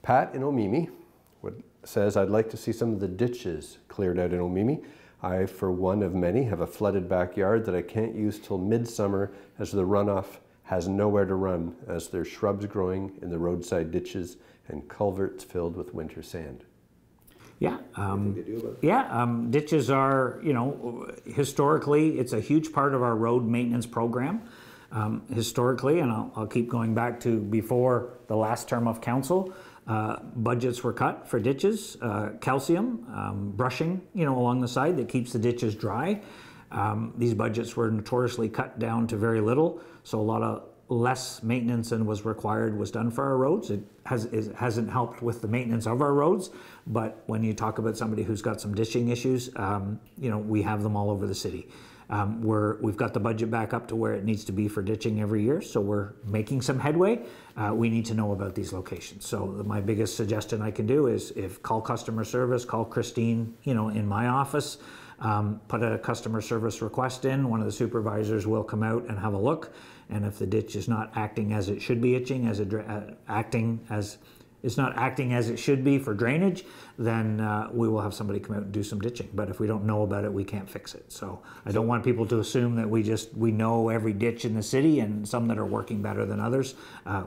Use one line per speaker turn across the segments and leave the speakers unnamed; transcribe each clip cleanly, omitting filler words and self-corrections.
Pat in Omemee says, I'd like to see some of the ditches cleared out in Omemee. I, for one of many, have a flooded backyard that I can't use till midsummer as the runoff has nowhere to run, as there's shrubs growing in the roadside ditches and culverts filled with winter sand.
Yeah, ditches are, historically, it's a huge part of our road maintenance program. Historically, and I'll keep going back to before the last term of council, budgets were cut for ditches, calcium, brushing, along the side that keeps the ditches dry. These budgets were notoriously cut down to very little, so a lot of less maintenance than was required was done for our roads. It hasn't helped with the maintenance of our roads, but when you talk about somebody who's got some ditching issues, we have them all over the city. We've got the budget back up to where it needs to be for ditching every year, so we're making some headway. We need to know about these locations. So my biggest suggestion I can do is call customer service, call Christine, in my office, put a customer service request in. One of the supervisors will come out and have a look, and if the ditch is not acting as it should be acting as it should be for drainage, then we will have somebody come out and do some ditching. But if we don't know about it, we can't fix it. So I don't want people to assume that we know every ditch in the city, and some that are working better than others.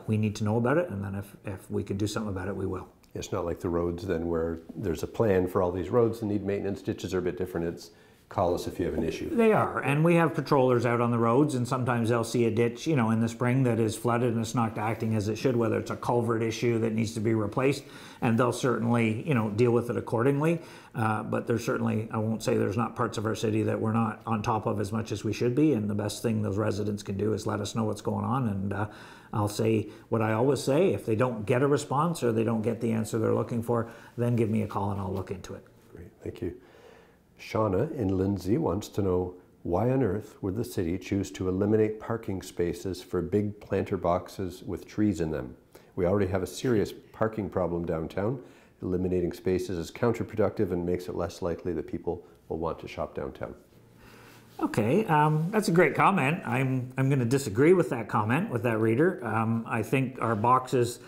We need to know about it, and then if we can do something about it, we will.
It's not like the roads then where there's a plan for all these roads that need maintenance. Ditches are a bit different. It's call us if you have an issue.
They are, and we have patrollers out on the roads, and sometimes they'll see a ditch, in the spring that is flooded and it's not acting as it should, whether it's a culvert issue that needs to be replaced, and they'll certainly, deal with it accordingly. But there's certainly, I won't say there's not parts of our city that we're not on top of as much as we should be, and the best thing those residents can do is let us know what's going on, and I'll say what I always say: if they don't get a response or they don't get the answer they're looking for, then give me a call and I'll look into it.
Great, thank you. Shauna in Lindsay wants to know, why on earth would the city choose to eliminate parking spaces for big planter boxes with trees in them? We already have a serious parking problem downtown. Eliminating spaces is counterproductive and makes it less likely that people will want to shop downtown.
Okay, that's a great comment. I'm going to disagree with that comment, with that reader. I think our boxes,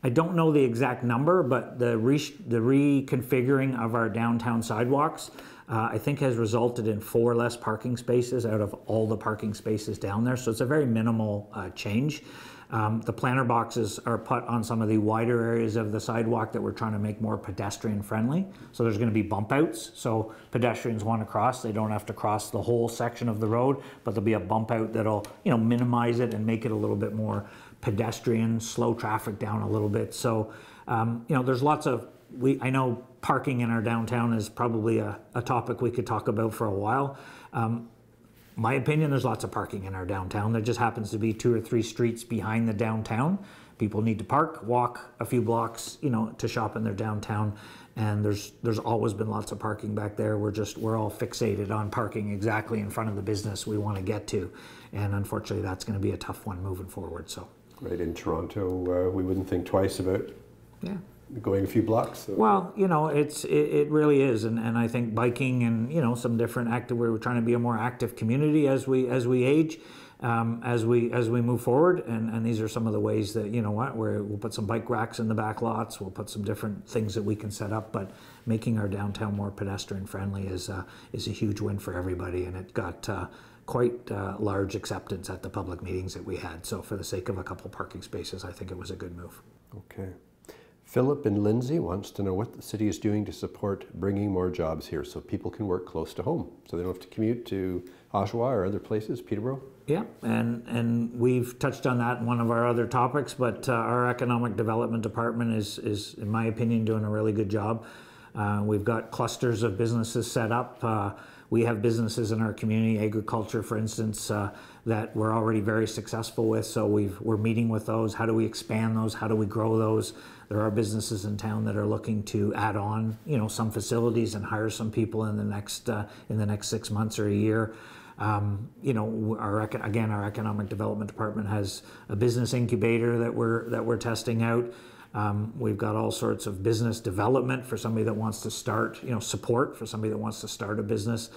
I don't know the exact number, but the reconfiguring of our downtown sidewalks, I think has resulted in 4 less parking spaces out of all the parking spaces down there. So it's a very minimal change. The planter boxes are put on some of the wider areas of the sidewalk that we're trying to make more pedestrian friendly. So there's going to be bump outs. So pedestrians want to cross, they don't have to cross the whole section of the road, but there'll be a bump out that'll, minimize it and make it a little bit more pedestrian, slow traffic down a little bit. So, there's lots of, I know parking in our downtown is probably a topic we could talk about for a while. My opinion, there's lots of parking in our downtown. There just happens to be 2 or 3 streets behind the downtown. People need to park, walk a few blocks, to shop in their downtown. And there's always been lots of parking back there. We're all fixated on parking exactly in front of the business we want to get to. And unfortunately, that's going to be a tough one moving forward. So.
Right, in Toronto, we wouldn't think twice about going a few blocks. So.
Well, it really is, and I think biking and some different we're trying to be a more active community as we age, as we move forward, and these are some of the ways that we'll put some bike racks in the back lots, we'll put some different things that we can set up, but making our downtown more pedestrian friendly is a huge win for everybody, and it got quite large acceptance at the public meetings that we had. So for the sake of a couple parking spaces, I think it was a good move.
Okay. Philip in Lindsay wants to know what the city is doing to support bringing more jobs here so people can work close to home, so they don't have to commute to Oshawa or other places, Peterborough.
Yeah, and we've touched on that in one of our other topics, but our economic development department is, in my opinion, doing a really good job. We've got clusters of businesses set up. We have businesses in our community, agriculture, for instance, that we're already very successful with. So we're meeting with those. How do we expand those? How do we grow those? There are businesses in town that are looking to add on, some facilities and hire some people in the next 6 months or a year. Our economic development department has a business incubator that we're testing out. We've got all sorts of business development for somebody that wants to start, support for somebody that wants to start a business.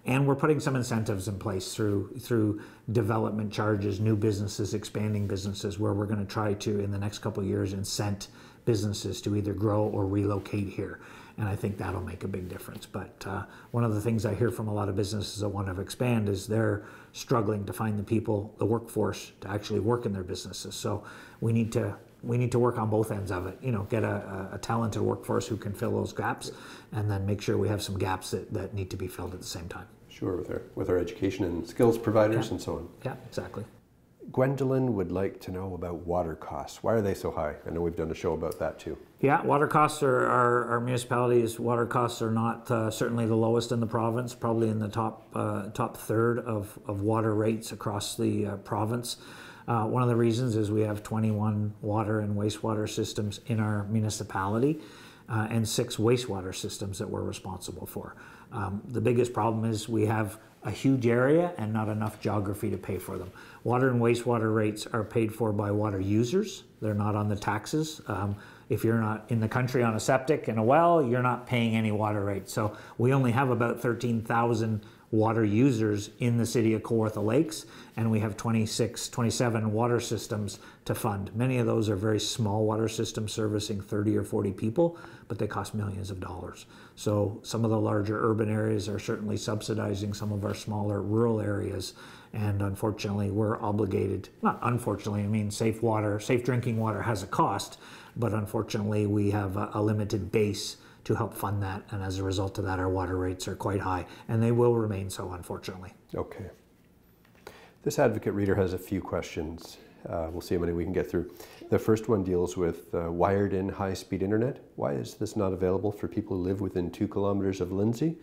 And we're putting some incentives in place through development charges, new businesses, expanding businesses, where we're going to try to, in the next couple of years, incent businesses to either grow or relocate here. And I think that'll make a big difference. But one of the things I hear from a lot of businesses that want to expand is they're struggling to find the people, the workforce, to actually work in their businesses. So we need to work on both ends of it. You know, get a talented workforce who can fill those gaps, and then make sure we have some gaps that need to be filled at the same time.
Sure, with our education and skills providers and so on.
Yeah, exactly.
Gwendolyn would like to know about water costs. Why are they so high? I know we've done a show about that too.
Yeah, water costs our municipalities' water costs are not certainly the lowest in the province, probably in the top third of water rates across the province. One of the reasons is we have 21 water and wastewater systems in our municipality and 6 wastewater systems that we're responsible for. The biggest problem is we have a huge area and not enough geography to pay for them. Water and wastewater rates are paid for by water users. They're not on the taxes. If you're not in the country on a septic and a well, you're not paying any water rates. So we only have about 13,000 water users in the city of Kawartha Lakes, and we have 27 water systems to fund. Many of those are very small water systems servicing 30 or 40 people, but they cost millions of dollars. So some of the larger urban areas are certainly subsidizing some of our smaller rural areas, and unfortunately we're obligated, not unfortunately, I mean safe drinking water has a cost, but unfortunately we have a limited base to help fund that, and as a result of that our water rates are quite high, and they will remain so, unfortunately.
Okay. This advocate reader has a few questions. We'll see how many we can get through. The first one deals with wired-in high-speed internet. Why is this not available for people who live within 2 kilometers of Lindsay?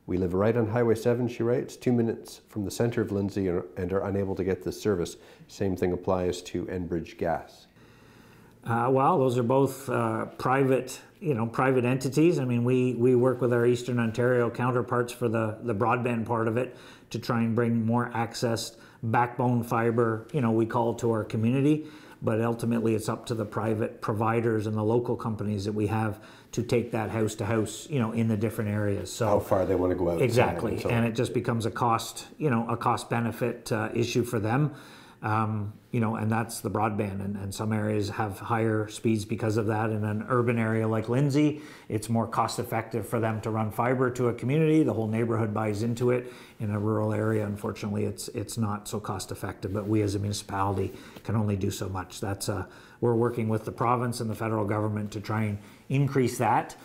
We live right on Highway 7, she writes, 2 minutes from the center of Lindsay and are unable to get this service. Same thing applies to Enbridge Gas.
Well, those are both private entities. I mean, we work with our Eastern Ontario counterparts for the broadband part of it to try and bring more access, backbone fiber, we call to our community. But ultimately, it's up to the private providers and the local companies that we have to take that house to house, in the different areas. So
how far they want to go out.
Exactly, and it just becomes a cost benefit issue for them. And that's the broadband, and some areas have higher speeds because of that. In an urban area like Lindsay, it's more cost effective for them to run fiber to a community. The whole neighborhood buys into it. In a rural area, unfortunately, it's not so cost effective, but we as a municipality can only do so much. We're working with the province and the federal government to try and increase that.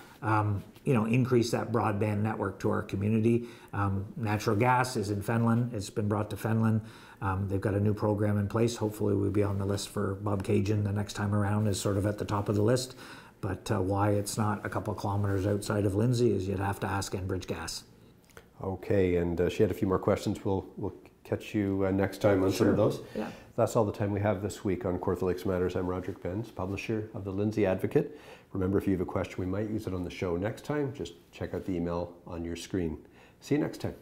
Increase that broadband network to our community. Natural gas is in Fenelon. It's been brought to Fenelon. They've got a new program in place. Hopefully we'll be on the list for Bob Cajun the next time around, is sort of at the top of the list. But why it's not a couple of kilometers outside of Lindsay is you'd have to ask Enbridge Gas.
Okay, and she had a few more questions. We'll catch you next time on some of those.
Yeah.
That's all the time we have this week on Kawartha Lakes Matters. I'm Roderick Benz, publisher of the Lindsay Advocate. Remember, if you have a question, we might use it on the show next time. Just check out the email on your screen. See you next time.